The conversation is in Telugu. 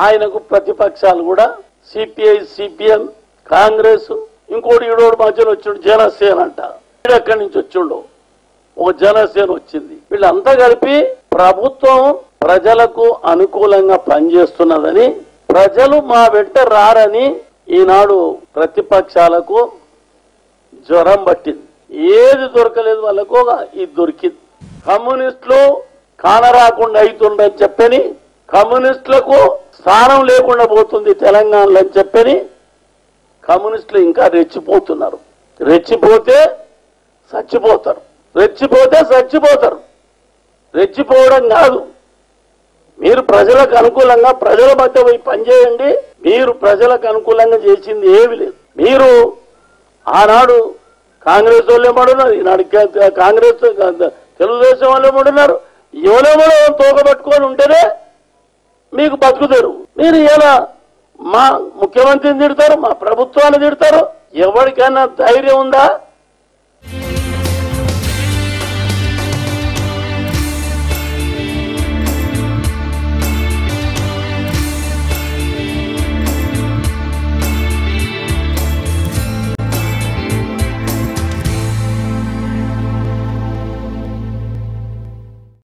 ఆయనకు ప్రతిపక్షాలు కూడా సిపిఐ, సిపిఎం, కాంగ్రెస్, ఇంకోటి ఈడోడు మధ్యలో వచ్చిండు జనసేన అంట. ఎక్కడి నుంచి వచ్చిండో ఒక జనసేన వచ్చింది. వీళ్ళంతా కలిపి ప్రభుత్వం ప్రజలకు అనుకూలంగా పనిచేస్తున్నదని, ప్రజలు మా వెంట రారని ఈనాడు ప్రతిపక్షాలకు జ్వరం పట్టింది. ఏది దొరకలేదు వాళ్ళకు, ఇది దొరికింది. కమ్యూనిస్టులు కానరాకుండా అవుతుందని చెప్పని, కమ్యూనిస్టులకు స్థానం లేకుండా పోతుంది తెలంగాణలో అని చెప్పని కమ్యూనిస్టులు ఇంకా రెచ్చిపోతున్నారు. రెచ్చిపోతే చచ్చిపోతారు, రెచ్చిపోతే చచ్చిపోతారు. రెచ్చిపోవడం కాదు, మీరు ప్రజలకు అనుకూలంగా ప్రజల మధ్య పోయి పనిచేయండి. మీరు ప్రజలకు అనుకూలంగా చేసింది ఏమి లేదు. మీరు ఆనాడు కాంగ్రెస్ వాళ్ళు ఏమడున్నారు, ఈనాడు కాంగ్రెస్ తెలుగుదేశం వాళ్ళు ఏమడున్నారు. ఎవరెవరో తోకబట్టుకొని ఉంటేనే మీకు బతుకుతారు. మీరు ఇలా మా ముఖ్యమంత్రిని తిడతారు, మా ప్రభుత్వాన్ని తిడతారు. ఎవరికైనా ధైర్యం ఉందా?